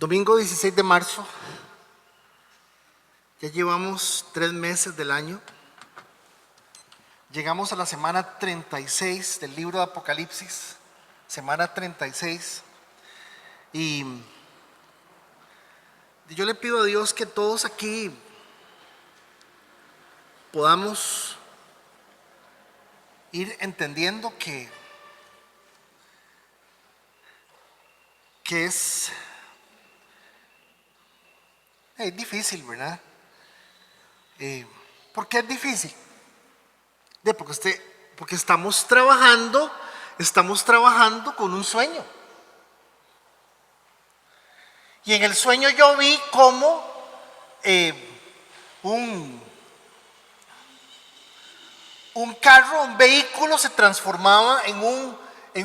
Domingo 16 de marzo, ya llevamos 3 meses del año. Llegamos a la semana 36 del libro de Apocalipsis, semana 36. Y yo le pido a Dios que todos aquí podamos ir entendiendo que es difícil, ¿verdad? ¿Por qué es difícil? Porque estamos trabajando con un sueño. Y en el sueño yo vi cómo un carro, un vehículo se transformaba en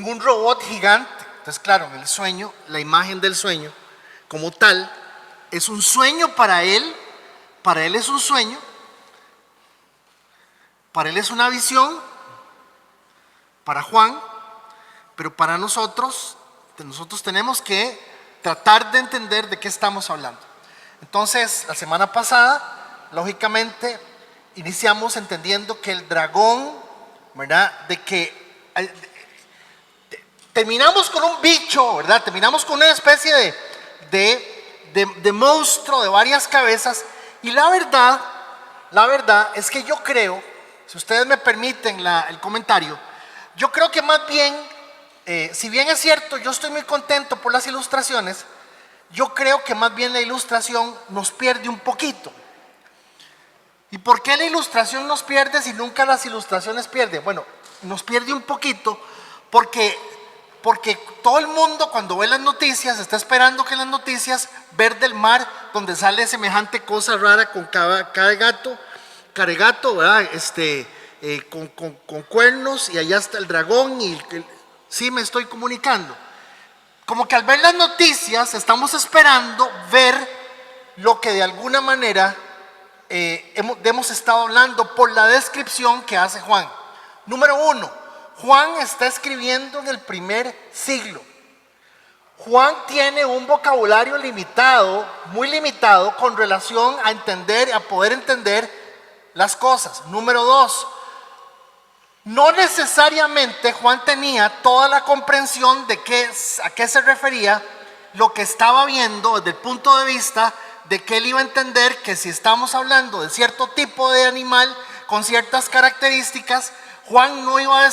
un robot gigante. Entonces, claro, en el sueño, la imagen del sueño como tal es un sueño para él es un sueño, para él es una visión, para Juan, pero para nosotros tenemos que tratar de entender de qué estamos hablando. Entonces, la semana pasada, lógicamente, iniciamos entendiendo que el dragón, ¿verdad? Terminamos con un bicho, ¿verdad? Terminamos con una especie de monstruo de varias cabezas. Y la verdad es que yo creo, si ustedes me permiten el comentario, yo creo que más bien, si bien es cierto, yo estoy muy contento por las ilustraciones, yo creo que más bien la ilustración nos pierde un poquito. ¿Y por qué la ilustración nos pierde si nunca las ilustraciones pierden? Bueno, nos pierde un poquito porque todo el mundo cuando ve las noticias está esperando que en las noticias ver del mar donde sale semejante cosa rara con caregato, ¿verdad? Con cuernos, y allá está el dragón sí me estoy comunicando. Como que al ver las noticias estamos esperando ver lo que de alguna manera hemos estado hablando por la descripción que hace Juan. Número 1. Juan está escribiendo en el primer siglo. Juan tiene un vocabulario limitado, muy limitado, con relación a poder entender las cosas. Número 2. No necesariamente Juan tenía toda la comprensión de a qué se refería lo que estaba viendo desde el punto de vista de que él iba a entender que si estamos hablando de cierto tipo de animal con ciertas características, Juan no iba a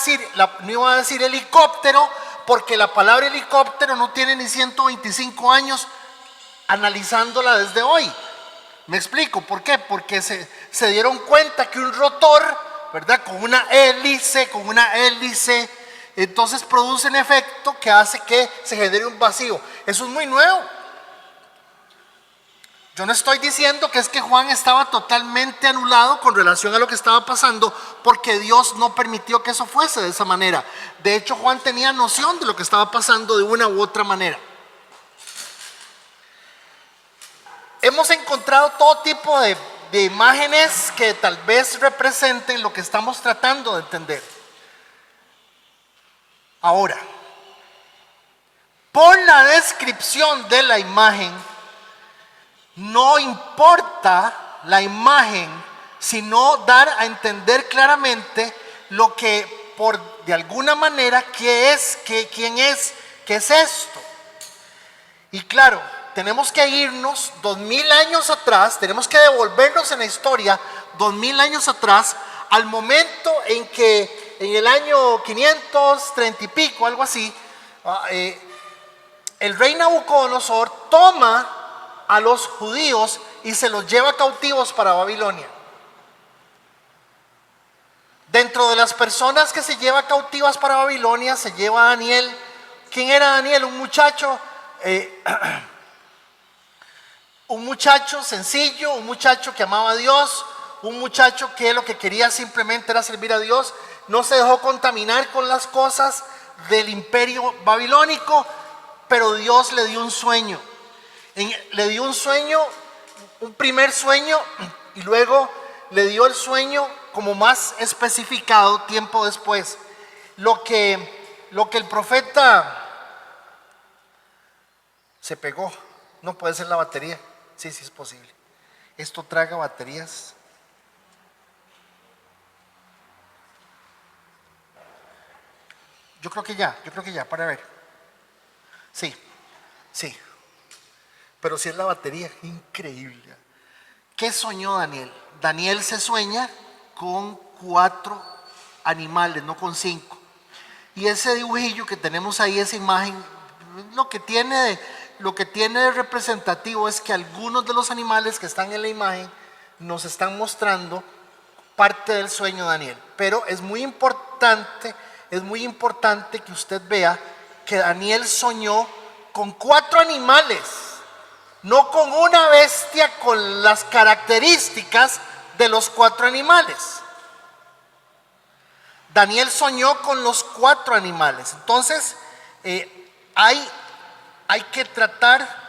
decir helicóptero, porque la palabra helicóptero no tiene ni 125 años analizándola desde hoy. ¿Me explico? ¿Por qué? Porque se dieron cuenta que un rotor, ¿verdad? Con una hélice, entonces produce un efecto que hace que se genere un vacío. Eso es muy nuevo. Yo no estoy diciendo que es que Juan estaba totalmente anulado con relación a lo que estaba pasando, porque Dios no permitió que eso fuese de esa manera. De hecho, Juan tenía noción de lo que estaba pasando de una u otra manera. Hemos encontrado todo tipo de imágenes que tal vez representen lo que estamos tratando de entender. Ahora, por la descripción de la imagen, no importa la imagen, sino dar a entender claramente lo que de alguna manera quién es, qué es esto. Y claro, tenemos que irnos 2000 años atrás, tenemos que devolvernos en la historia 2000 años atrás, al momento en que en el año 530 y pico, algo así, el rey Nabucodonosor toma a los judíos y se los lleva cautivos para Babilonia. Dentro de las personas que se lleva cautivas para Babilonia se lleva a Daniel. ¿Quién era Daniel? Un muchacho sencillo, un muchacho que amaba a Dios, un muchacho que lo que quería simplemente era servir a Dios. No se dejó contaminar con las cosas del imperio babilónico, pero Dios le dio un sueño. Le dio un sueño, un primer sueño, y luego le dio el sueño como más especificado tiempo después. Lo que el profeta se pegó. No puede ser la batería. Sí, sí es posible. Esto traga baterías. Yo creo que ya, para ver. Sí, sí. Pero si es la batería, increíble. ¿Qué soñó Daniel? Daniel se sueña con 4 animales, no con 5. Y ese dibujillo que tenemos ahí, esa imagen, lo que tiene de representativo es que algunos de los animales que están en la imagen nos están mostrando parte del sueño de Daniel. Pero es muy importante que usted vea que Daniel soñó con 4 animales, no con una bestia con las características de los 4 animales. Daniel soñó con los 4 animales. Entonces, hay que tratar.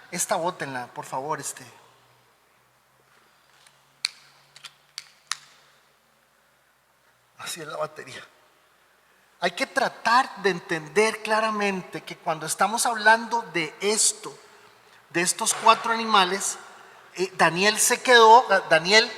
Esta bótenla, por favor. Así es la batería. Hay que tratar de entender claramente que cuando estamos hablando de esto, de estos 4 animales, Daniel se quedó, Daniel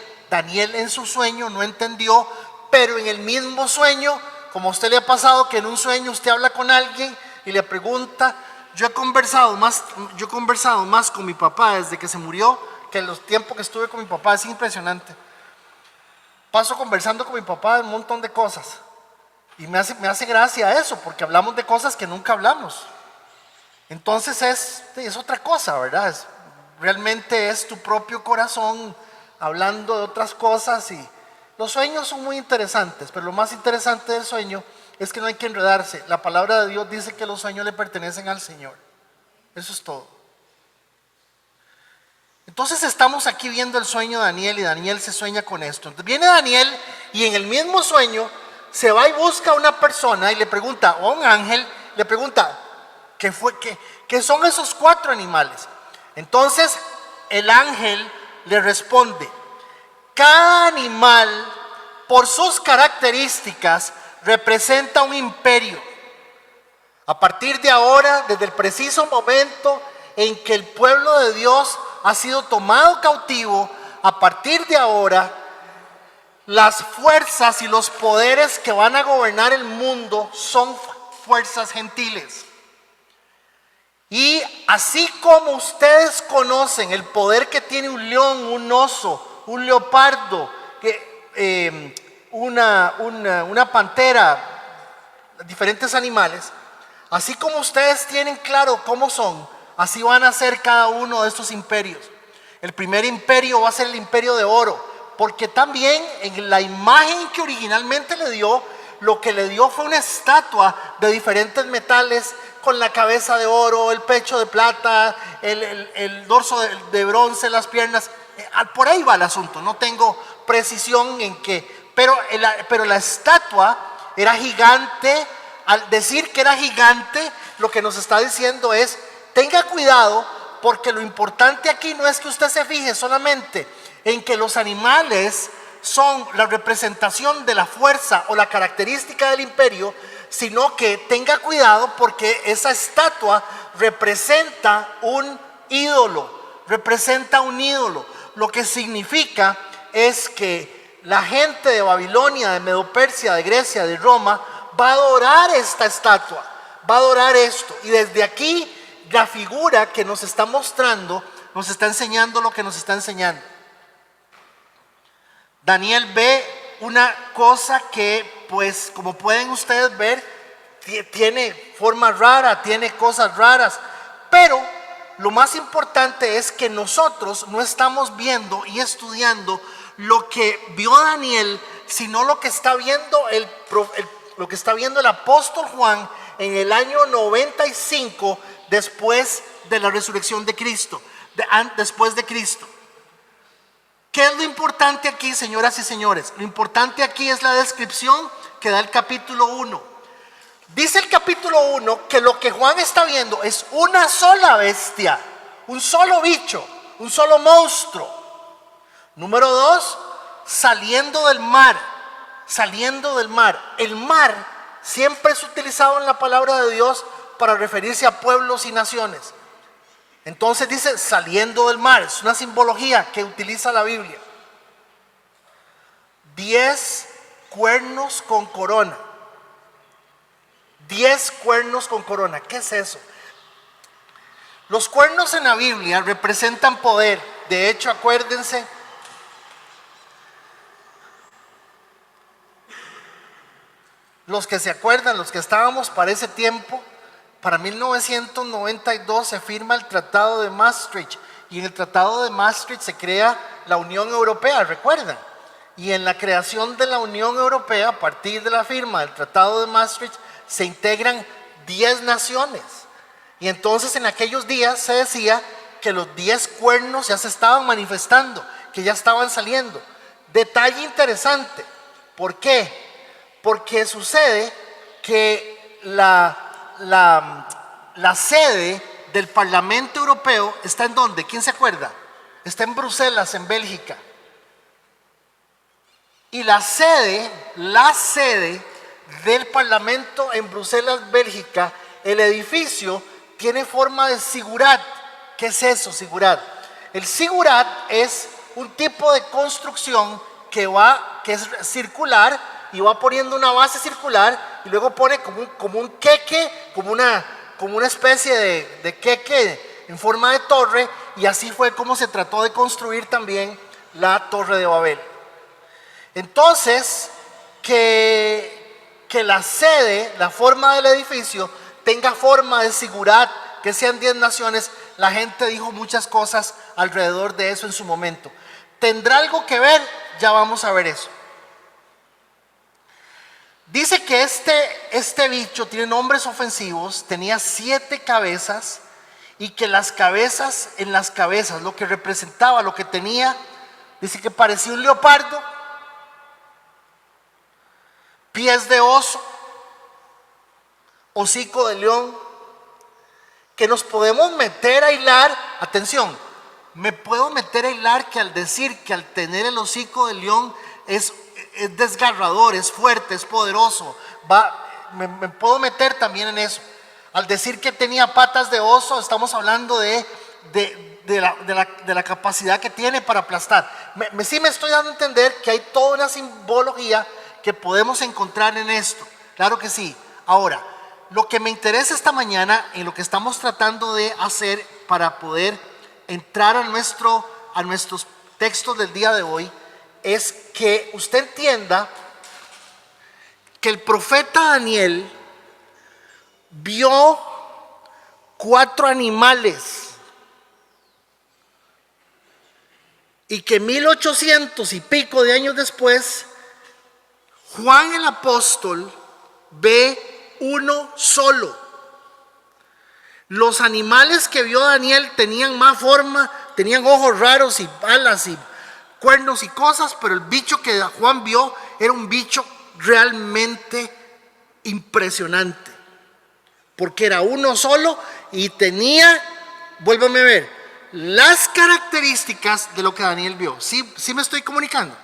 en su sueño no entendió, pero en el mismo sueño, como a usted le ha pasado que en un sueño usted habla con alguien y le pregunta, yo he conversado más con mi papá desde que se murió que en los tiempos que estuve con mi papá. Es impresionante. Paso conversando con mi papá de un montón de cosas y me hace gracia eso, porque hablamos de cosas que nunca hablamos. Entonces es otra cosa, ¿verdad? Realmente es tu propio corazón hablando de otras cosas. Y los sueños son muy interesantes, pero lo más interesante del sueño es que no hay que enredarse. La palabra de Dios dice que los sueños le pertenecen al Señor. Eso es todo. Entonces estamos aquí viendo el sueño de Daniel y Daniel se sueña con esto. Entonces viene Daniel y en el mismo sueño se va y busca a una persona y le pregunta, o a un ángel, le pregunta, ¿qué son esos 4 animales? Entonces el ángel le responde, cada animal por sus características representa un imperio. A partir de ahora, desde el preciso momento en que el pueblo de Dios ha sido tomado cautivo, a partir de ahora, las fuerzas y los poderes que van a gobernar el mundo son fuerzas gentiles. Y así como ustedes conocen el poder que tiene un león, un oso, un leopardo, una pantera, diferentes animales, así como ustedes tienen claro cómo son, así van a ser cada uno de estos imperios. El primer imperio va a ser el imperio de oro, porque también en la imagen que originalmente le dio, lo que le dio fue una estatua de diferentes metales, con la cabeza de oro, el pecho de plata, el dorso de bronce, las piernas. Por ahí va el asunto, no tengo precisión en qué, pero la estatua era gigante. Al decir que era gigante, lo que nos está diciendo es, tenga cuidado, porque lo importante aquí no es que usted se fije solamente en que los animales son la representación de la fuerza o la característica del imperio, sino que tenga cuidado porque esa estatua representa un ídolo, Lo que significa es que la gente de Babilonia, de Medo-Persia, de Grecia, de Roma, va a adorar esta estatua, va a adorar esto. Y desde aquí la figura que nos está mostrando, nos está enseñando lo que nos está enseñando. Daniel ve una cosa que, pues, como pueden ustedes ver, tiene forma rara, tiene cosas raras, pero lo más importante es que nosotros no estamos viendo y estudiando lo que vio Daniel, sino lo que está viendo el apóstol Juan en el año 95 después de la resurrección de Cristo, después de Cristo. ¿Qué es lo importante aquí, señoras y señores? Lo importante aquí es la descripción que da el capítulo 1. Dice el capítulo 1 que lo que Juan está viendo es una sola bestia, un solo bicho, un solo monstruo. Número 2, saliendo del mar. El mar siempre es utilizado en la palabra de Dios para referirse a pueblos y naciones. Entonces dice saliendo del mar, es una simbología que utiliza la Biblia. 10 cuernos con corona. 10 cuernos con corona. ¿Qué es eso? Los cuernos en la Biblia representan poder. De hecho, acuérdense, los que se acuerdan, los que estábamos para ese tiempo, para 1992 se firma el Tratado de Maastricht, y en el Tratado de Maastricht se crea la Unión Europea, ¿recuerdan? Y en la creación de la Unión Europea, a partir de la firma del Tratado de Maastricht, se integran 10 naciones. Y entonces en aquellos días se decía que los 10 cuernos ya se estaban manifestando, que ya estaban saliendo. Detalle interesante. ¿Por qué? Porque sucede que la sede del Parlamento Europeo está ¿en dónde? ¿Quién se acuerda? Está en Bruselas, en Bélgica. Y la sede del Parlamento en Bruselas, Bélgica, el edificio tiene forma de zigurat. ¿Qué es eso, zigurat? El zigurat es un tipo de construcción que es circular y va poniendo una base circular y luego pone como un queque, como una especie de queque en forma de torre, y así fue como se trató de construir también la Torre de Babel. Entonces, que la sede, la forma del edificio, tenga forma de zigurat, que sean 10 naciones, la gente dijo muchas cosas alrededor de eso en su momento. ¿Tendrá algo que ver? Ya vamos a ver eso. Dice que este bicho tiene nombres ofensivos, tenía 7 cabezas, y que en las cabezas, lo que representaba, lo que tenía, dice que parecía un leopardo, pies de oso, hocico de león, que nos podemos meter a hilar. Atención, me puedo meter a hilar que al decir que al tener el hocico de león es desgarrador, es fuerte, es poderoso, me puedo meter también en eso. Al decir que tenía patas de oso, estamos hablando de la capacidad que tiene para aplastar. Sí me estoy dando a entender que hay toda una simbología que podemos encontrar en esto, claro que sí. Ahora, lo que me interesa esta mañana, en lo que estamos tratando de hacer para poder entrar a nuestros textos del día de hoy, es que usted entienda que el profeta Daniel vio 4 animales, y que 1800 y pico de años después, Juan el apóstol ve uno solo. Los animales que vio Daniel tenían más forma, tenían ojos raros y alas y cuernos y cosas, pero el bicho que Juan vio era un bicho realmente impresionante, porque era uno solo y tenía, vuélvame a ver, las características de lo que Daniel vio. ¿Sí me estoy comunicando?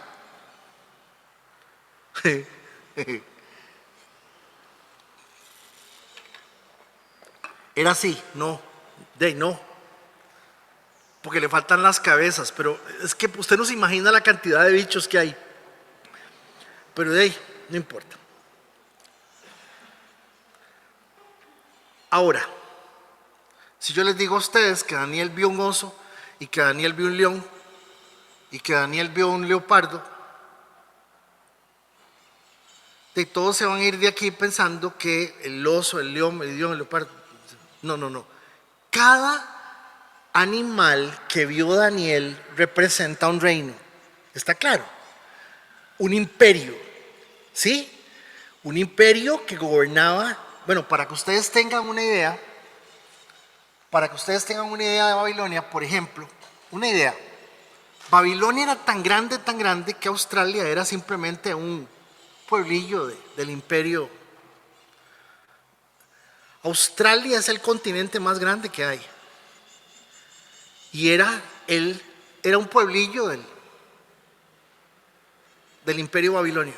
Era así, no, porque le faltan las cabezas, pero es que usted no se imagina la cantidad de bichos que hay, pero no importa. Ahora, si yo les digo a ustedes que Daniel vio un oso, y que Daniel vio un león, y que Daniel vio un leopardo, de todos se van a ir de aquí pensando que el oso, el león, el leopardo. No. Cada animal que vio Daniel representa un reino. ¿Está claro? Un imperio. ¿Sí? Un imperio que gobernaba. Bueno, para que ustedes tengan una idea, de Babilonia, por ejemplo, una idea. Babilonia era tan grande que Australia era simplemente un pueblillo del imperio. Australia es el continente más grande que hay, y era un pueblillo del imperio babilonio.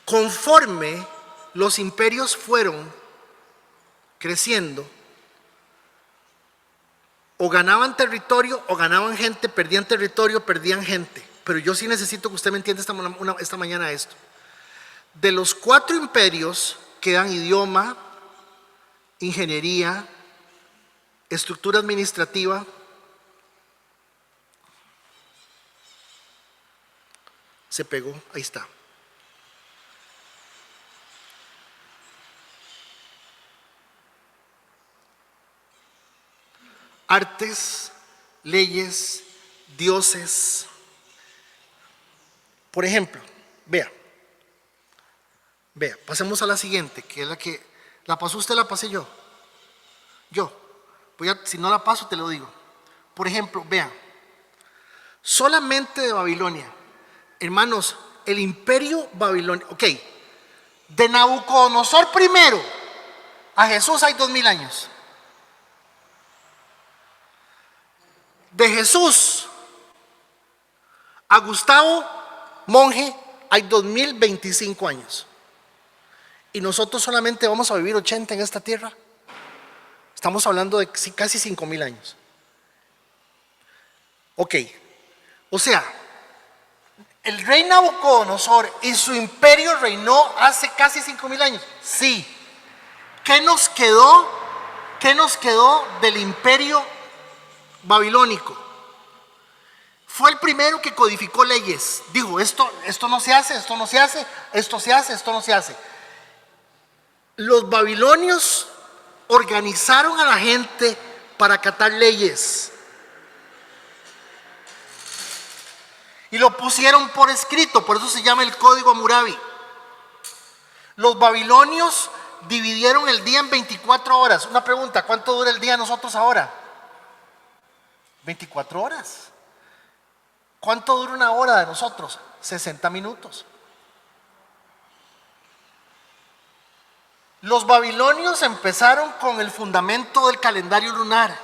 Conforme los imperios fueron creciendo, O ganaban territorio o ganaban gente, perdían territorio, perdían gente. Pero yo sí necesito que usted me entienda esta mañana esto. De los 4 imperios quedan idioma, ingeniería, estructura administrativa, se pegó, ahí está. Artes, leyes, dioses. Por ejemplo, vea, pasemos a la siguiente, que es la que, ¿la pasó usted, la pasé yo? Si no la paso te lo digo. Por ejemplo, vean, solamente de Babilonia, hermanos, el imperio babilonio, ok, de Nabucodonosor primero a Jesús hay 2000 años. De Jesús a Gustavo monje hay 2025 años. Y nosotros solamente vamos a vivir 80 en esta tierra. Estamos hablando de casi 5000 años. Ok, o sea, el rey Nabucodonosor y su imperio reinó hace casi 5000 años. Sí. ¿Qué nos quedó? ¿Qué nos quedó del imperio babilónico? Fue el primero que codificó leyes. Dijo, esto no se hace, esto no se hace, esto se hace, esto no se hace. Los babilonios organizaron a la gente para acatar leyes. Y lo pusieron por escrito, por eso se llama el Código Hammurabi. Los babilonios dividieron el día en 24 horas. Una pregunta, ¿cuánto dura el día de nosotros ahora? 24 horas. ¿Cuánto dura una hora de nosotros? 60 minutos. Los babilonios empezaron con el fundamento del calendario lunar.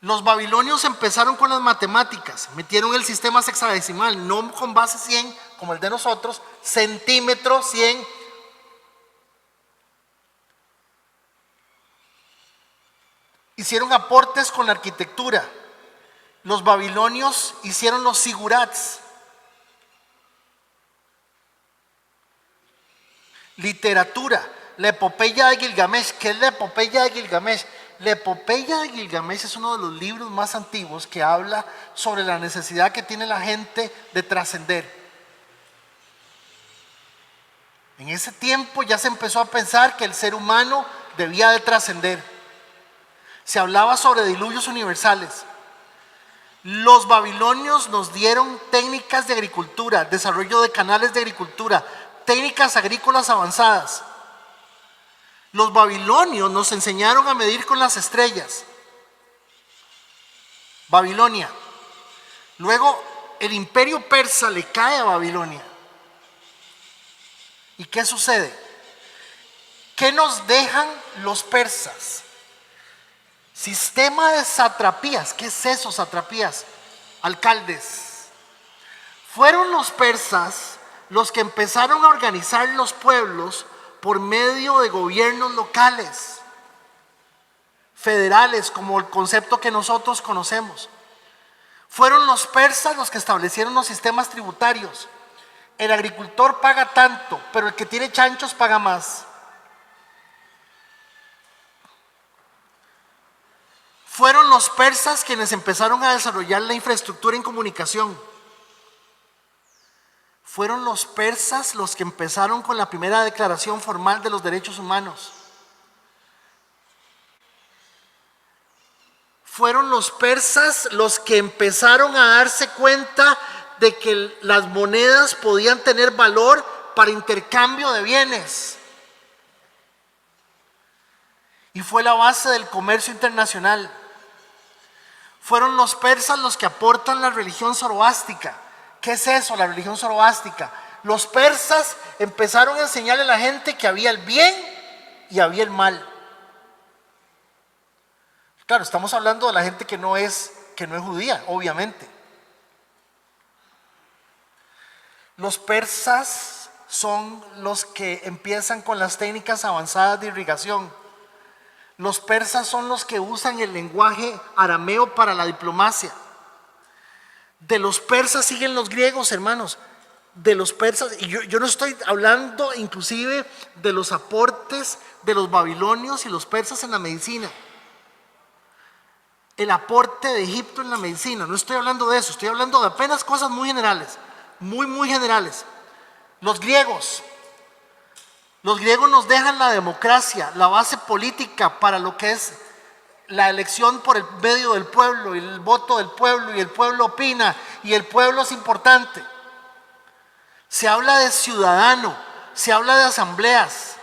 Los babilonios empezaron con las matemáticas, metieron el sistema sexagesimal, no con base 100 como el de nosotros, centímetros 100. Hicieron aportes con la arquitectura. Los babilonios hicieron los sigurats. Literatura, la epopeya de Gilgamesh. ¿Qué es la epopeya de Gilgamesh? La epopeya de Gilgamesh es uno de los libros más antiguos que habla sobre la necesidad que tiene la gente de trascender. En ese tiempo ya se empezó a pensar que el ser humano debía de trascender. Se hablaba sobre diluvios universales. Los babilonios nos dieron técnicas de agricultura, desarrollo de canales de agricultura, técnicas agrícolas avanzadas. Los babilonios nos enseñaron a medir con las estrellas. Babilonia. Luego el imperio persa le cae a Babilonia. ¿Y qué sucede? ¿Qué nos dejan los persas? Sistema de satrapías. ¿Qué es eso, satrapías? Alcaldes. Fueron los persas los que empezaron a organizar los pueblos por medio de gobiernos locales, federales, como el concepto que nosotros conocemos. Fueron los persas los que establecieron los sistemas tributarios. El agricultor paga tanto, pero el que tiene chanchos paga más. Fueron los persas quienes empezaron a desarrollar la infraestructura en comunicación. Fueron los persas los que empezaron con la primera declaración formal de los derechos humanos. Fueron los persas los que empezaron a darse cuenta de que las monedas podían tener valor para intercambio de bienes. Y fue la base del comercio internacional. Fueron los persas los que aportan la religión zoroástica. ¿Qué es eso, la religión zoroástica? Los persas empezaron a enseñarle a la gente que había el bien y había el mal. Claro, estamos hablando de la gente que no es judía, obviamente. Los persas son los que empiezan con las técnicas avanzadas de irrigación. Los persas son los que usan el lenguaje arameo para la diplomacia. De los persas siguen los griegos, hermanos. De los persas, y yo no estoy hablando inclusive de los aportes de los babilonios y los persas en la medicina. El aporte de Egipto en la medicina, no estoy hablando de eso, estoy hablando de apenas cosas muy generales, muy generales. Los griegos nos dejan la democracia, la base política para lo que es la elección por el medio del pueblo, y el voto del pueblo, y el pueblo opina, y el pueblo es importante. Se habla de ciudadano, se habla de asambleas,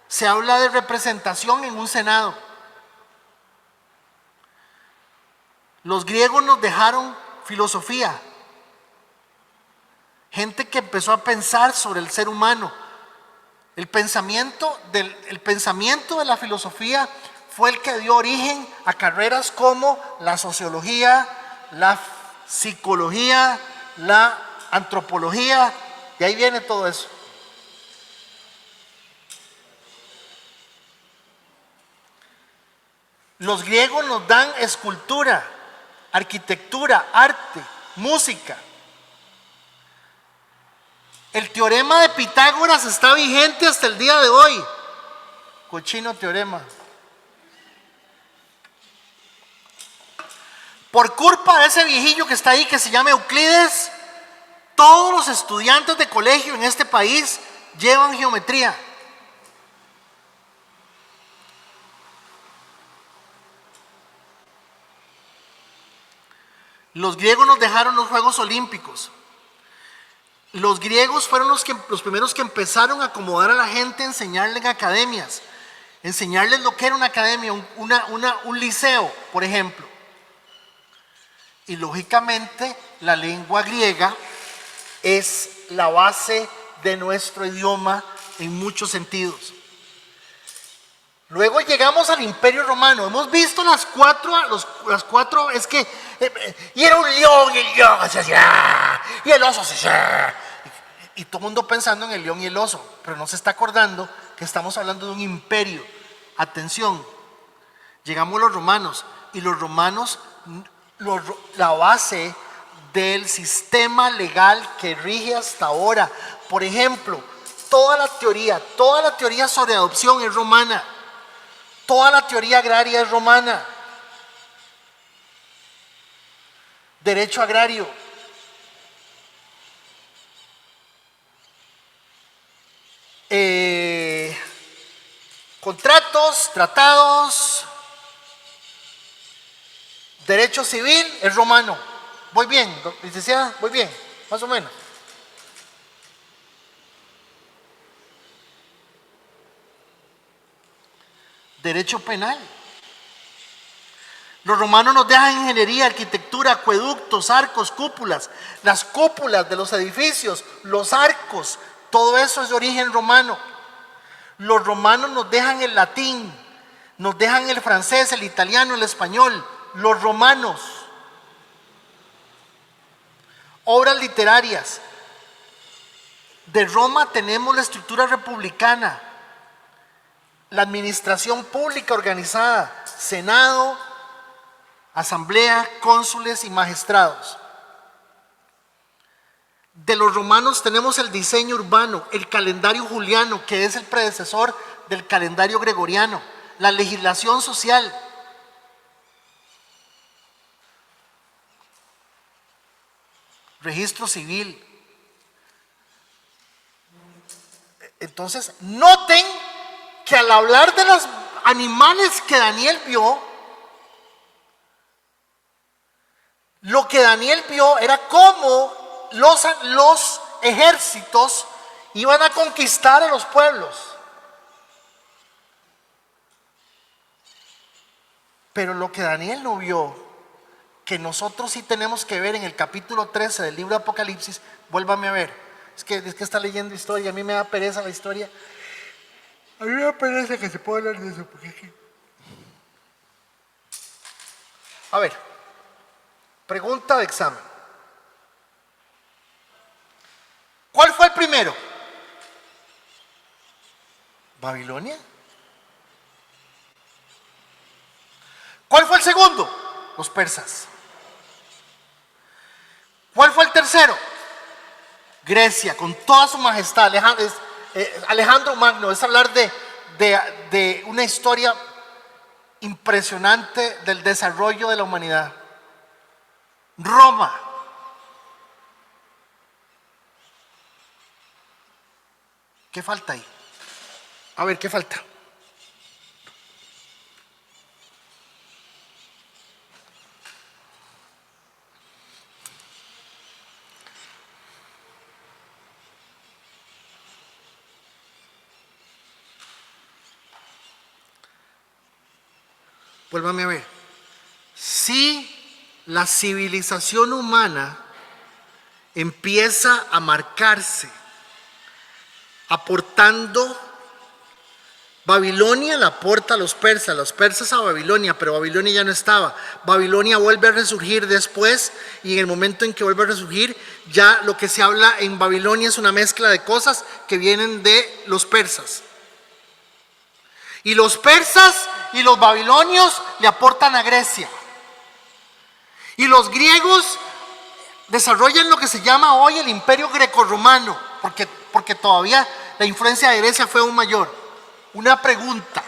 se habla de representación en un senado. Los griegos nos dejaron filosofía, gente que empezó a pensar sobre el ser humano. El pensamiento de la filosofía fue el que dio origen a carreras como la sociología, la psicología, la antropología, y ahí viene todo eso. Los griegos nos dan escultura, arquitectura, arte, música. El teorema de Pitágoras está vigente hasta el día de hoy. Cochino teorema. Por culpa de ese viejillo que está ahí, que se llama Euclides, todos los estudiantes de colegio en este país llevan geometría. Los griegos nos dejaron los Juegos Olímpicos. Los griegos fueron los primeros que empezaron a acomodar a la gente, enseñarle en academias, enseñarles lo que era una academia, un liceo, por ejemplo. Y lógicamente la lengua griega es la base de nuestro idioma en muchos sentidos. Luego llegamos al Imperio Romano. Hemos visto las cuatro, es que, y era un león, y el león se hacía, y el oso se hacía. Y todo el mundo pensando en el león y el oso, pero no se está acordando que estamos hablando de un imperio. Atención, llegamos a los romanos, y los romanos, la base del sistema legal que rige hasta ahora, por ejemplo, toda la teoría sobre adopción es romana. Toda la teoría agraria es romana. Derecho agrario. Contratos, tratados, derecho civil es romano. Voy bien, licenciada, voy bien, más o menos. Derecho penal. Los romanos nos dejan ingeniería, arquitectura, acueductos, arcos, cúpulas, las cúpulas de los edificios, los arcos, todo eso es de origen romano. Los romanos nos dejan el latín, nos dejan el francés, el italiano, el español. Los romanos. Obras literarias. De Roma tenemos la estructura republicana, la administración pública organizada, senado, asamblea, cónsules y magistrados. De los romanos tenemos el diseño urbano, el calendario juliano, que es el predecesor del calendario gregoriano, la legislación social. Registro civil. Entonces, noten que al hablar de los animales que Daniel vio, lo que Daniel vio era cómo los ejércitos iban a conquistar a los pueblos. Pero lo que Daniel no vio, que nosotros sí tenemos que ver en el capítulo 13 del libro de Apocalipsis, vuélvame a ver. Es que está leyendo historia, a mí me da pereza la historia. A mí me da pereza que se pueda hablar de eso. A ver, pregunta de examen. ¿Cuál fue el primero? ¿Babilonia? ¿Cuál fue el segundo? Los persas. ¿Cuál fue el tercero? Grecia, con toda su majestad. Alejandro Magno. Es hablar de una historia impresionante del desarrollo de la humanidad. Roma. ¿Qué falta ahí? A ver, ¿qué falta? Vuélvame a ver. Si la civilización humana empieza a marcarse, aportando, Babilonia la aporta a los persas a Babilonia, pero Babilonia ya no estaba. Babilonia vuelve a resurgir después, y en el momento en que vuelve a resurgir, ya lo que se habla en Babilonia es una mezcla de cosas que vienen de los persas. Y los persas y los babilonios le aportan a Grecia. Y los griegos desarrollan lo que se llama hoy el imperio grecorromano, porque todavía la influencia de Grecia fue aún mayor. Una pregunta: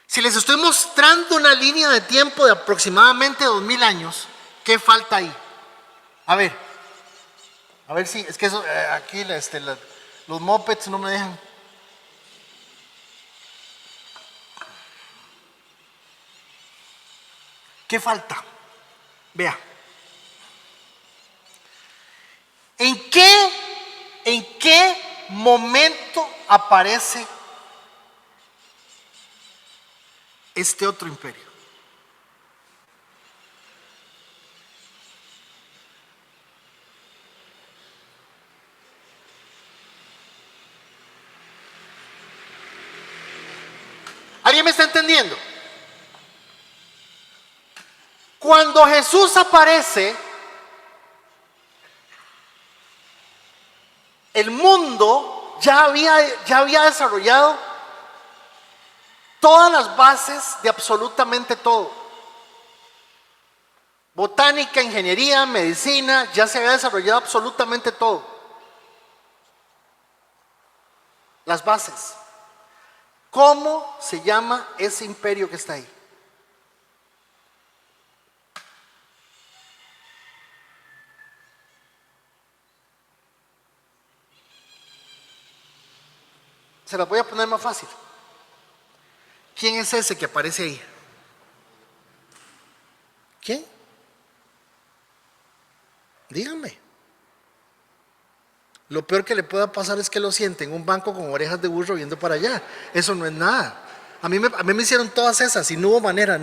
si les estoy mostrando una línea de tiempo de aproximadamente 2000 años, ¿qué falta ahí? A ver si, es que eso, aquí los mopeds no me dejan. ¿Qué falta? Vea. ¿En qué momento aparece este otro imperio? ¿Alguien me está entendiendo? Cuando Jesús aparece, el mundo ya había desarrollado todas las bases de absolutamente todo. Botánica, ingeniería, medicina, ya se había desarrollado absolutamente todo. Las bases. ¿Cómo se llama ese imperio que está ahí? Se las voy a poner más fácil. ¿Quién es ese que aparece ahí? ¿Quién? Díganme. Lo peor que le pueda pasar es que lo siente en un banco con orejas de burro viendo para allá. Eso no es nada. A mí me hicieron todas esas y no hubo manera.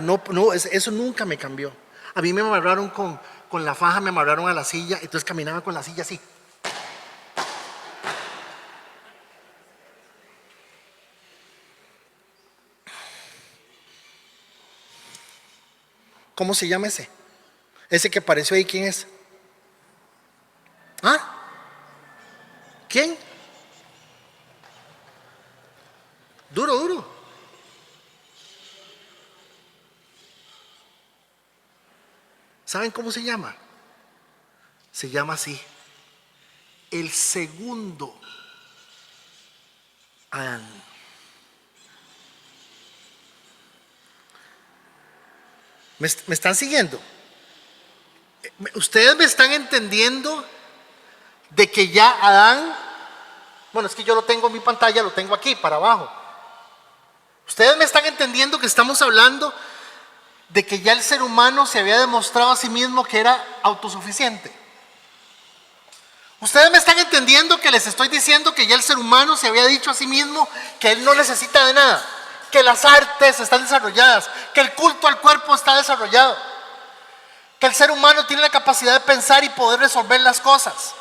Eso nunca me cambió. A mí me amarraron con la faja, me amarraron a la silla, entonces caminaba con la silla así. ¿Cómo se llama ese? Ese que apareció ahí, ¿quién es? ¿Ah? ¿Quién? Duro. ¿Saben cómo se llama? Se llama así: el segundo Adán. ¿Me están siguiendo? ¿Ustedes me están entendiendo de que ya Adán, bueno, es que yo lo tengo en mi pantalla, lo tengo aquí para abajo? ¿Ustedes me están entendiendo que estamos hablando de que ya el ser humano se había demostrado a sí mismo que era autosuficiente? ¿Ustedes me están entendiendo que les estoy diciendo que ya el ser humano se había dicho a sí mismo que él no necesita de nada? Que las artes están desarrolladas, que el culto al cuerpo está desarrollado, que el ser humano tiene la capacidad de pensar y poder resolver las cosas.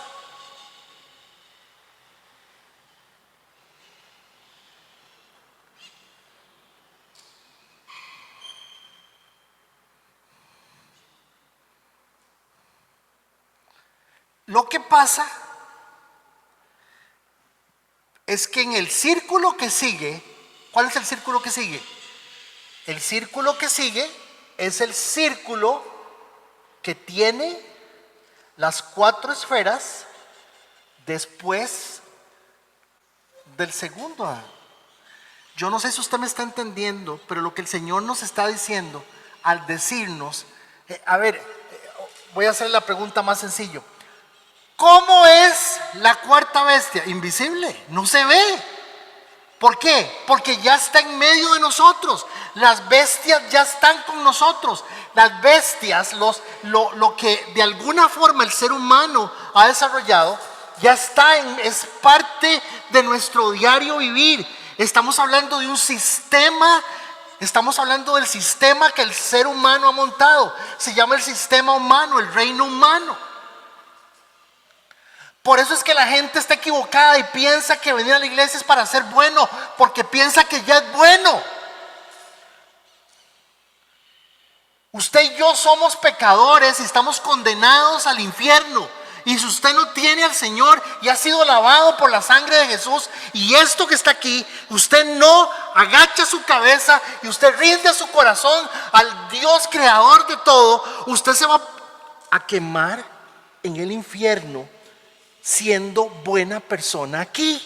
Lo que pasa es que en el círculo que sigue, ¿cuál es el círculo que sigue? El círculo que sigue es el círculo que tiene las 4 esferas después del segundo Adán. Yo no sé si usted me está entendiendo, pero lo que el Señor nos está diciendo al decirnos, voy a hacer la pregunta más sencillo. ¿Cómo es la cuarta bestia? Invisible, no se ve. ¿Por qué? Porque ya está en medio de nosotros. Las bestias ya están con nosotros. Las bestias, lo que de alguna forma el ser humano ha desarrollado, ya está es parte de nuestro diario vivir. Estamos hablando de un sistema, estamos hablando del sistema que el ser humano ha montado. Se llama el sistema humano, el reino humano. Por eso es que la gente está equivocada y piensa que venir a la iglesia es para ser bueno, porque piensa que ya es bueno. Usted y yo somos pecadores y estamos condenados al infierno. Y si usted no tiene al Señor y ha sido lavado por la sangre de Jesús, y esto que está aquí, usted no agacha su cabeza y usted rinde su corazón al Dios creador de todo, usted se va a quemar en el infierno siendo buena persona aquí.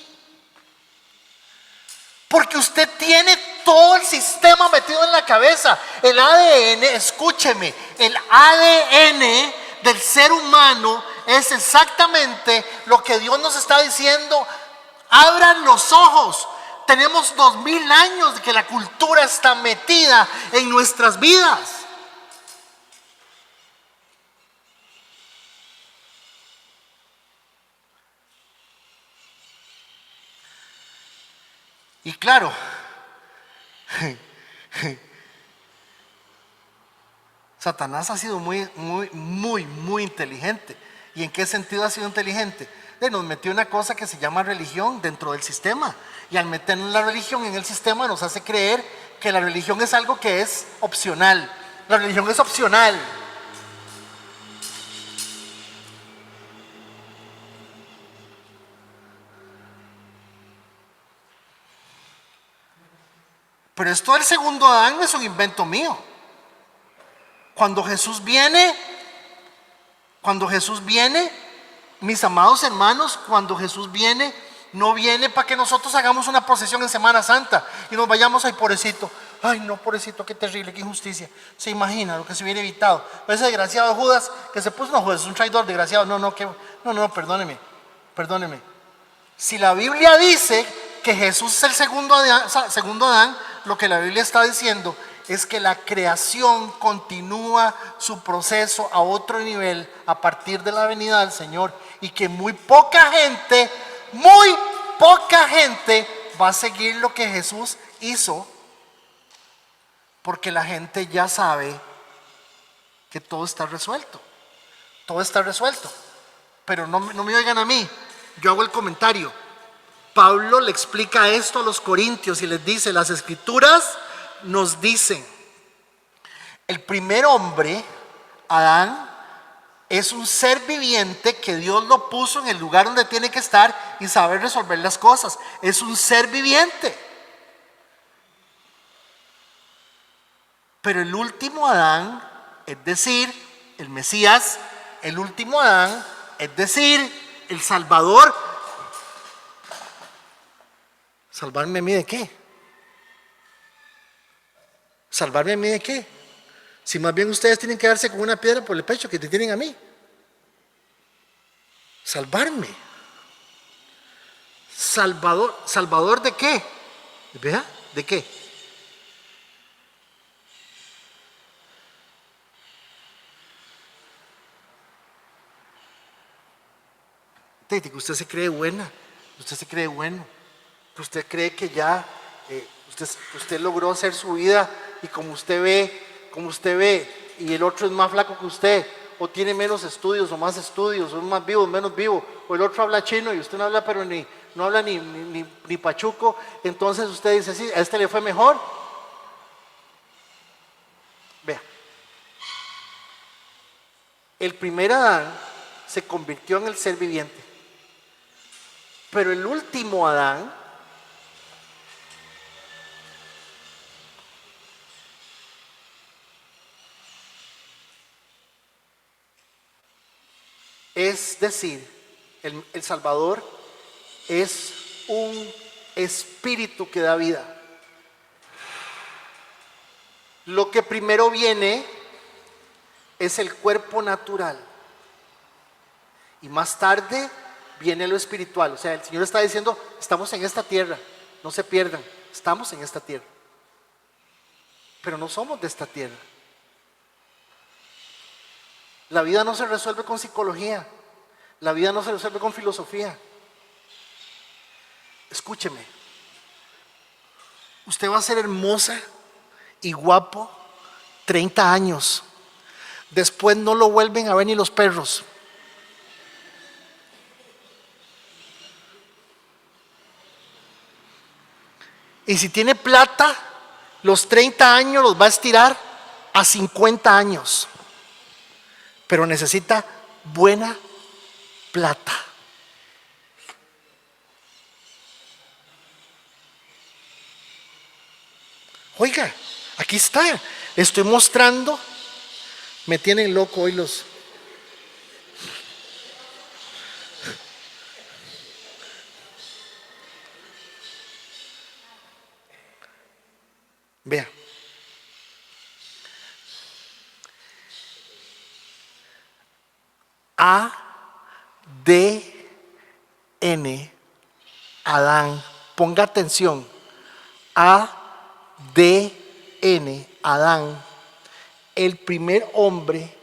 Porque usted tiene todo el sistema metido en la cabeza. El ADN, escúcheme, el ADN del ser humano es exactamente lo que Dios nos está diciendo. Abran los ojos. Tenemos 2000 años de que la cultura está metida en nuestras vidas. Y claro, Satanás ha sido muy inteligente. ¿Y en qué sentido ha sido inteligente? Nos metió una cosa que se llama religión dentro del sistema. Y al meternos la religión en el sistema nos hace creer que la religión es algo que es opcional. La religión es opcional. Pero esto del segundo Adán no es un invento mío. Cuando Jesús viene, mis amados hermanos, cuando Jesús viene, no viene para que nosotros hagamos una procesión en Semana Santa y nos vayamos, ay pobrecito, ay no pobrecito, qué terrible, qué injusticia. Se imagina lo que se hubiera evitado. Ese desgraciado de Judas que se puso, no, Judas es un traidor, desgraciado, perdóneme. Si la Biblia dice que Jesús es el segundo Adán, lo que la Biblia está diciendo es que la creación continúa su proceso a otro nivel a partir de la venida del Señor, y que muy poca gente va a seguir lo que Jesús hizo, porque la gente ya sabe que todo está resuelto. Pero no me oigan a mí, yo hago el comentario. Pablo le explica esto a los corintios y les dice: las escrituras nos dicen, el primer hombre, Adán, es un ser viviente que Dios lo puso en el lugar donde tiene que estar y saber resolver las cosas. Es un ser viviente. Pero el último Adán, es decir, el Mesías, el último Adán, es decir, el Salvador. ¿Salvarme a mí de qué? ¿Salvarme a mí de qué? Si más bien ustedes tienen que darse con una piedra por el pecho que te tienen a mí. Salvarme. ¿Salvador de qué? ¿Vea? ¿De qué? Que usted se cree buena, usted se cree bueno, que usted cree que ya usted logró hacer su vida, y como usted ve, y el otro es más flaco que usted, o tiene menos estudios o más estudios, o es más vivo o menos vivo, o el otro habla chino y usted no habla, pero no habla ni pachuco, entonces usted dice: sí, a este le fue mejor. Vea, el primer Adán se convirtió en el ser viviente, pero el último Adán Es decir, el Salvador es un espíritu que da vida. Lo que primero viene es el cuerpo natural y más tarde viene lo espiritual. O sea, el Señor está diciendo, estamos en esta tierra, no se pierdan, estamos en esta tierra, pero no somos de esta tierra. La vida no se resuelve con psicología, la vida no se resuelve con filosofía. Escúcheme, usted va a ser hermosa y guapo 30 años, después no lo vuelven a ver ni los perros. Y si tiene plata, los 30 años los va a estirar a 50 años. Pero necesita buena plata. Oiga, aquí está. Le estoy mostrando. Me tienen loco hoy los. Vea. ADN, Adán, ponga atención, ADN, Adán, el primer hombre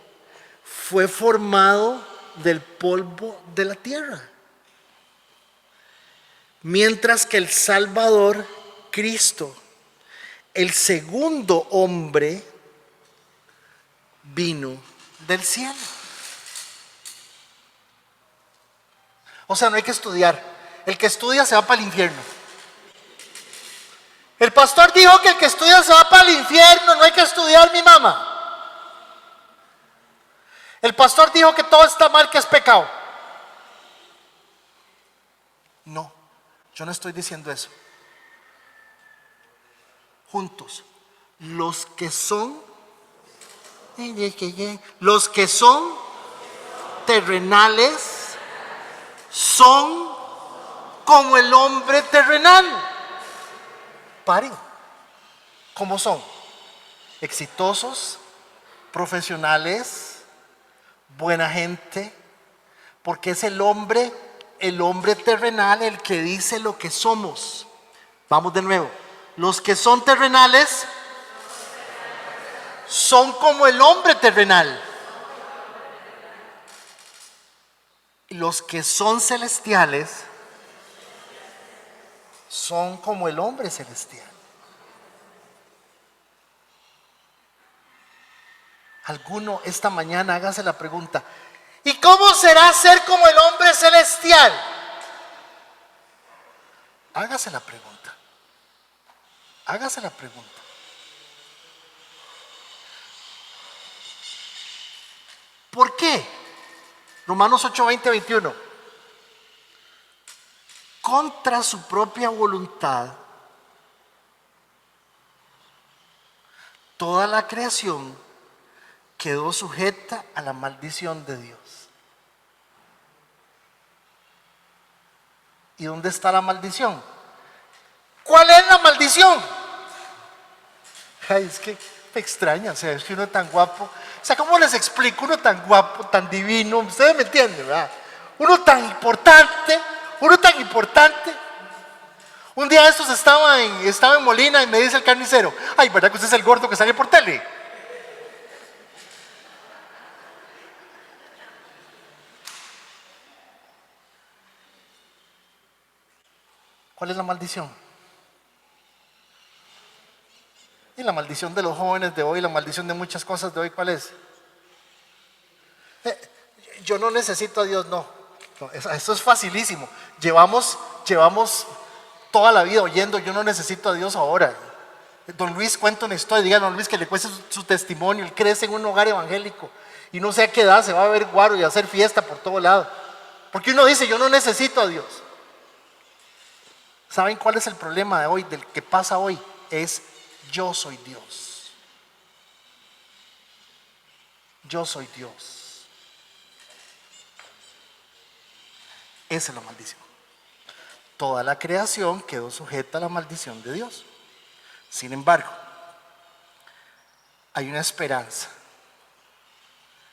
fue formado del polvo de la tierra, mientras que el Salvador, Cristo, el segundo hombre, vino del cielo. O sea, no hay que estudiar. El que estudia se va para el infierno. El pastor dijo que el que estudia se va para el infierno. No hay que estudiar, mi mamá. El pastor dijo que todo está mal, que es pecado. No, yo no estoy diciendo eso. Juntos, los que son terrenales son como el hombre terrenal. Paren. ¿Cómo son? Exitosos, profesionales, buena gente, porque es el hombre terrenal el que dice lo que somos. Vamos de nuevo. Los que son terrenales son como el hombre terrenal. Los que son celestiales son como el hombre celestial. Alguno esta mañana hágase la pregunta: ¿y cómo será ser como el hombre celestial? Hágase la pregunta. Hágase la pregunta. ¿Por qué? Romanos 8, 20, 21. Contra su propia voluntad, toda la creación quedó sujeta a la maldición de Dios. ¿Y dónde está la maldición? ¿Cuál es la maldición? Ay, es que me extraña, o sea, es que uno tan guapo. O sea, ¿cómo les explico? Uno tan guapo, tan divino, ustedes me entienden, ¿verdad? Uno tan importante. Un día de estos estaba en Molina y me dice el carnicero: ay, ¿verdad que usted es el gordo que sale por tele? ¿Cuál es la maldición? Y la maldición de los jóvenes de hoy, la maldición de muchas cosas de hoy, ¿cuál es? Yo no necesito a Dios, no. Eso es facilísimo. Llevamos toda la vida oyendo: yo no necesito a Dios ahora. Don Luis cuenta una historia, diga Don Luis que le cueste su testimonio. Él crece en un hogar evangélico y no sé a qué edad se va a ver guaro y a hacer fiesta por todo lado. Porque uno dice: yo no necesito a Dios. ¿Saben cuál es el problema de hoy, del que pasa hoy? Es: yo soy Dios. Yo soy Dios. Esa es la maldición. Toda la creación quedó sujeta a la maldición de Dios. Sin embargo, hay una esperanza.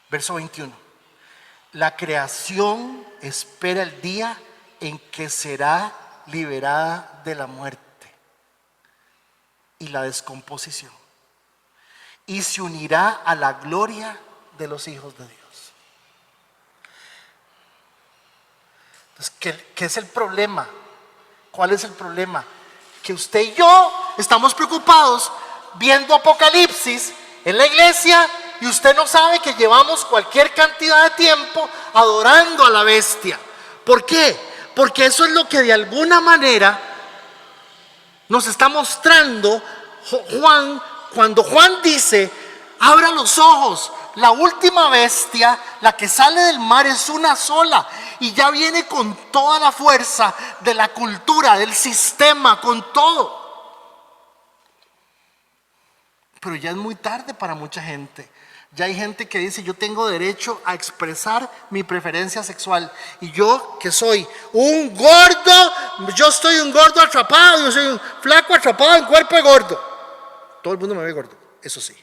Verso 21. La creación espera el día en que será liberada de la muerte y la descomposición y se unirá a la gloria de los hijos de Dios. Entonces, ¿qué es el problema? ¿Cuál es el problema? Que usted y yo estamos preocupados viendo Apocalipsis en la iglesia y usted no sabe que llevamos cualquier cantidad de tiempo adorando a la bestia. ¿Por qué? Porque eso es lo que de alguna manera nos está mostrando Juan cuando Juan dice: abra los ojos, la última bestia, la que sale del mar, es una sola y ya viene con toda la fuerza de la cultura, del sistema, con todo. Pero ya es muy tarde para mucha gente. Ya hay gente que dice: yo tengo derecho a expresar mi preferencia sexual. Y yo, que soy un gordo, yo estoy un gordo atrapado, yo soy un flaco atrapado en cuerpo de gordo. Todo el mundo me ve gordo, eso sí.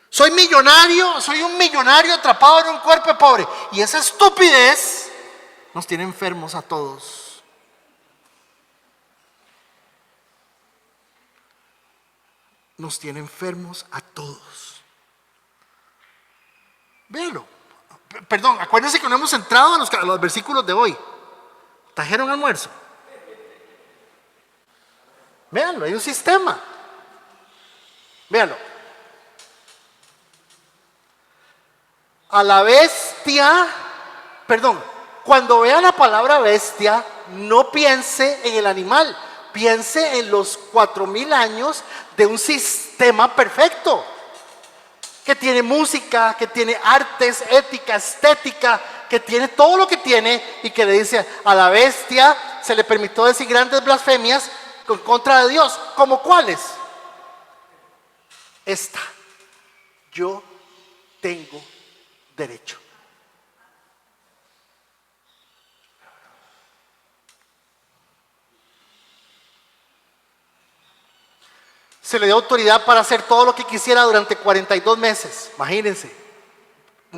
Soy millonario, soy un millonario atrapado en un cuerpo de pobre. Y esa estupidez nos tiene enfermos a todos. Nos tiene enfermos a todos. Véalo. Perdón, acuérdense que no hemos entrado a los versículos de hoy. ¿Trajeron almuerzo? Véanlo, hay un sistema. Véanlo. A la bestia, perdón, cuando vea la palabra bestia, no piense en el animal, piense en los 4000 años de un sistema perfecto, que tiene música, que tiene artes, ética, estética, que tiene todo lo que tiene, y que le dice: a la bestia se le permitió decir grandes blasfemias en contra de Dios. ¿Como cuáles? Esta: yo tengo derecho. Se le dio autoridad para hacer todo lo que quisiera durante 42 meses. Imagínense.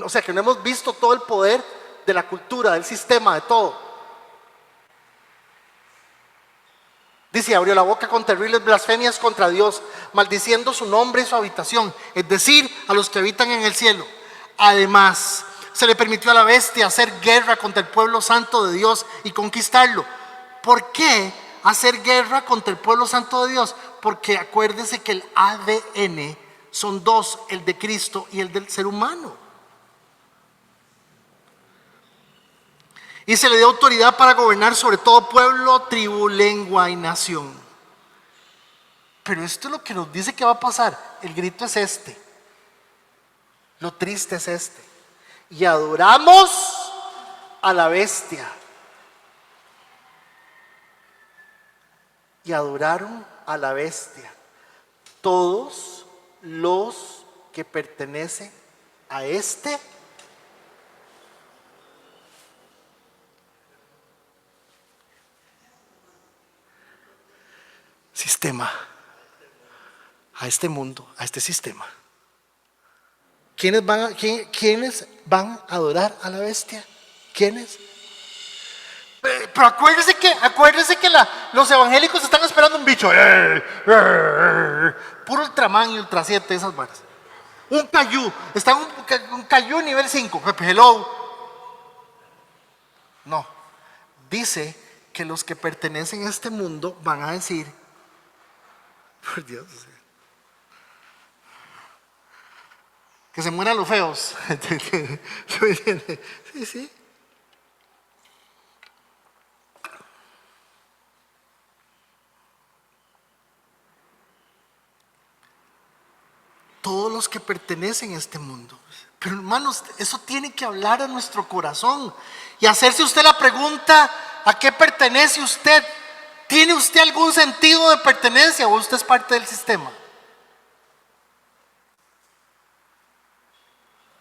O sea que no hemos visto todo el poder de la cultura, del sistema, de todo. Dice: abrió la boca con terribles blasfemias contra Dios, maldiciendo su nombre y su habitación, es decir, a los que habitan en el cielo. Además, se le permitió a la bestia hacer guerra contra el pueblo santo de Dios y conquistarlo. ¿Por qué hacer guerra contra el pueblo santo de Dios? Porque acuérdense que el ADN son dos: el de Cristo y el del ser humano. Y se le dio autoridad para gobernar sobre todo pueblo, tribu, lengua y nación. Pero esto es lo que nos dice que va a pasar. El grito es este. Lo triste es este: y adoramos a la bestia. Y adoraron a la bestia todos los que pertenecen a este sistema, a este mundo, a este sistema. ¿Quiénes van a adorar a la bestia? ¿Quiénes? Pero acuérdense que los evangélicos están esperando un bicho. Puro Ultraman y Ultra 7, esas varas. Un cayú. Está un cayú nivel 5. Hello. No. Dice que los que pertenecen a este mundo van a decir: por Dios, que se mueran los feos. Sí, sí. Todos los que pertenecen a este mundo. Pero hermanos, eso tiene que hablar a nuestro corazón y hacerse usted la pregunta: ¿a qué pertenece usted? ¿Tiene usted algún sentido de pertenencia o usted es parte del sistema?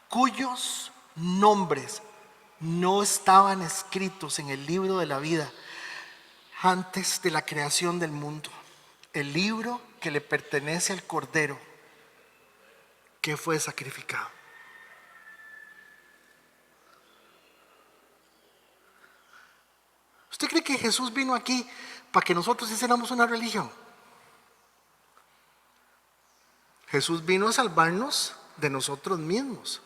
Cuyos nombres no estaban escritos en el libro de la vida antes de la creación del mundo. El libro que le pertenece al Cordero que fue sacrificado. ¿Usted cree que Jesús vino aquí para que nosotros hiciéramos una religión? Jesús vino a salvarnos de nosotros mismos.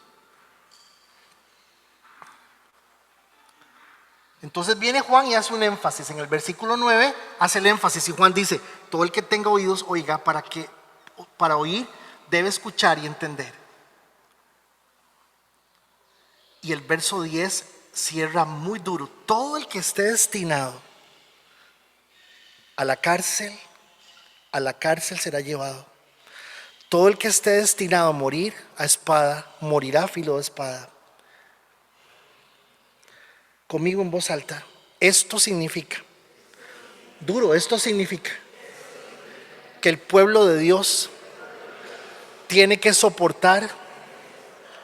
Entonces viene Juan y hace un énfasis. En el versículo 9 hace el énfasis y Juan dice: todo el que tenga oídos oiga, para oír debe escuchar y entender. Y el verso 10 cierra muy duro: todo el que esté destinado a la cárcel será llevado. Todo el que esté destinado a morir a espada, morirá a filo de espada. Conmigo en voz alta: esto significa, duro, esto significa que el pueblo de Dios tiene que soportar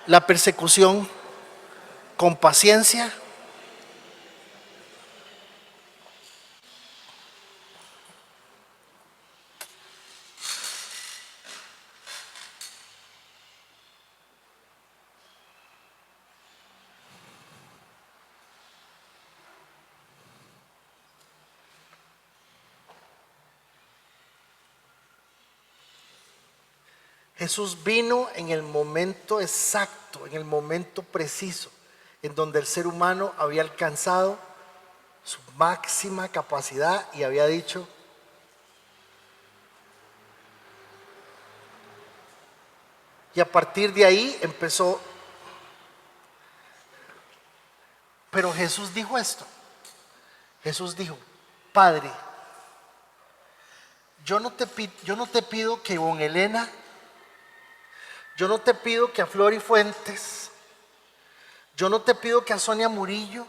la persecución con paciencia, Jesús vino en el momento exacto, en el momento preciso, en donde el ser humano había alcanzado su máxima capacidad y había dicho: y a partir de ahí empezó. Pero Jesús dijo esto. Jesús dijo: Padre, yo no te pido que con Elena, yo no te pido que a Flori Fuentes, yo no te pido que a Sonia Murillo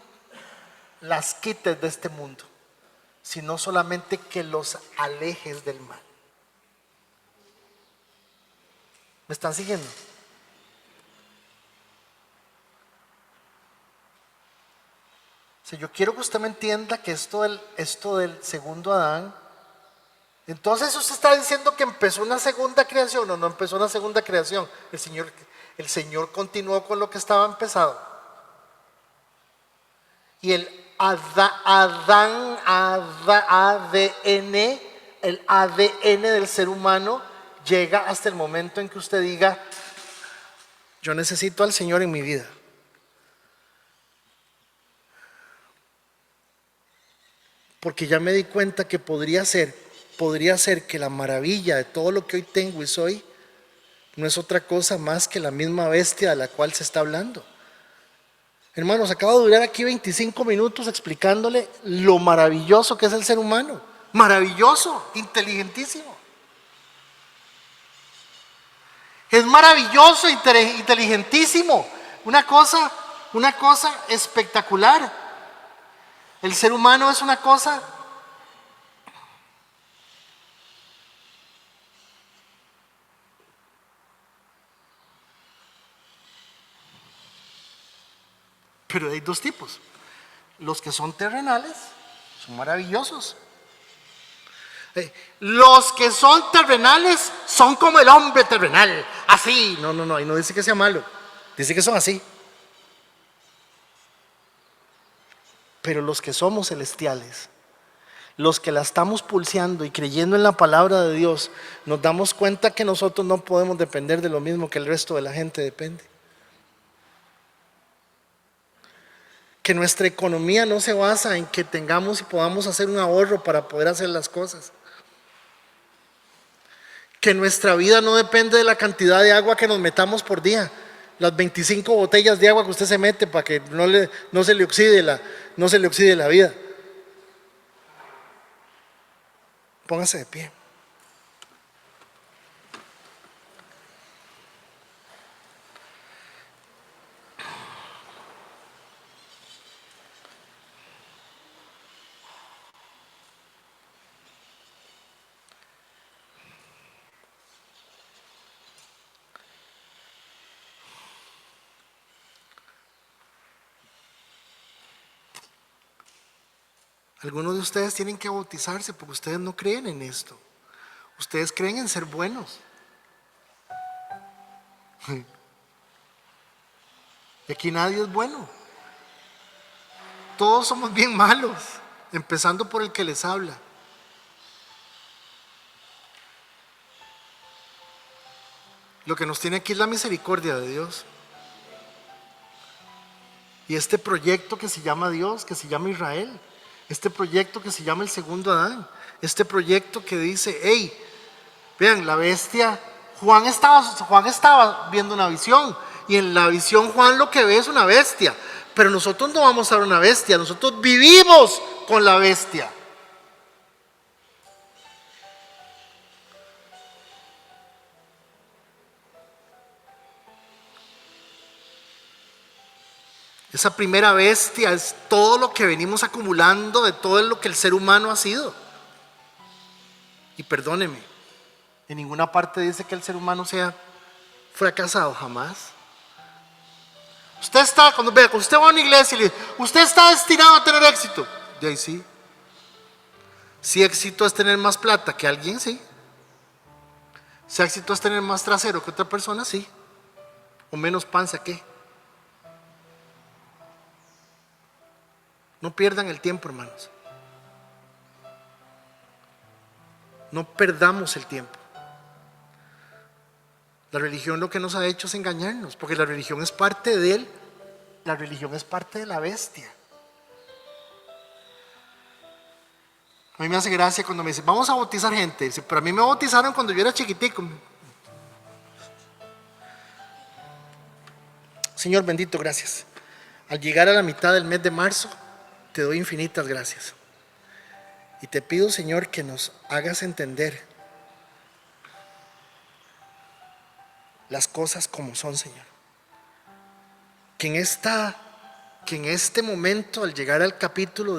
las quites de este mundo, sino solamente que los alejes del mal. ¿Me están siguiendo? Si yo quiero que usted me entienda que esto del segundo Adán, entonces usted está diciendo que empezó una segunda creación. O no empezó una segunda creación. El Señor continuó con lo que estaba empezado. Y el ADN del ser humano llega hasta el momento en que usted diga: yo necesito al Señor en mi vida. Porque ya me di cuenta que podría ser que la maravilla de todo lo que hoy tengo y soy no es otra cosa más que la misma bestia de la cual se está hablando. Hermanos, acabo de durar aquí 25 minutos explicándole lo maravilloso que es el ser humano. Maravilloso, inteligentísimo. Es maravilloso, inteligentísimo. Una cosa espectacular. El ser humano es una cosa. Pero hay dos tipos. Los que son terrenales son maravillosos. Los que son terrenales son como el hombre terrenal. Así. No, y no dice que sea malo. Dice que son así. Pero los que somos celestiales, los que la estamos pulseando y creyendo en la palabra de Dios, nos damos cuenta que nosotros no podemos depender de lo mismo que el resto de la gente depende. Que nuestra economía no se basa en que tengamos y podamos hacer un ahorro para poder hacer las cosas. Que nuestra vida no depende de la cantidad de agua que nos metamos por día. Las 25 botellas de agua que usted se mete para que no se le oxide la vida. Póngase de pie. Algunos de ustedes tienen que bautizarse porque ustedes no creen en esto. Ustedes creen en ser buenos. Y aquí nadie es bueno. Todos somos bien malos, empezando por el que les habla. Lo que nos tiene aquí es la misericordia de Dios. Y este proyecto que se llama Dios, que se llama Israel, este proyecto que se llama el segundo Adán, este proyecto que dice, hey, vean, la bestia, Juan estaba viendo una visión, y en la visión Juan lo que ve es una bestia, pero nosotros no vamos a ver una bestia, nosotros vivimos con la bestia. Esa primera bestia es todo lo que venimos acumulando de todo lo que el ser humano ha sido. Y perdóneme, en ninguna parte dice que el ser humano sea fracasado, jamás. Usted está, cuando usted va a una iglesia y le dice, usted está destinado a tener éxito. Y ahí sí. Si éxito es tener más plata que alguien, sí. Si éxito es tener más trasero que otra persona, sí. O menos panza, ¿qué? No pierdan el tiempo, hermanos. No perdamos el tiempo. La religión lo que nos ha hecho es engañarnos, porque la religión es parte de él. La religión es parte de la bestia. A mí me hace gracia cuando me dicen, vamos a bautizar gente. Dice, pero a mí me bautizaron cuando yo era chiquitico. Señor bendito, gracias. Al llegar a la mitad del mes de marzo, te doy infinitas gracias. Y te pido, Señor, que nos hagas entender las cosas como son, Señor. Que en este momento, al llegar al capítulo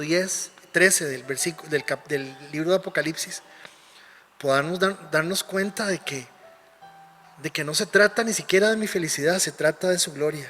13 del libro de Apocalipsis, podamos darnos cuenta de que no se trata ni siquiera de mi felicidad, se trata de su gloria.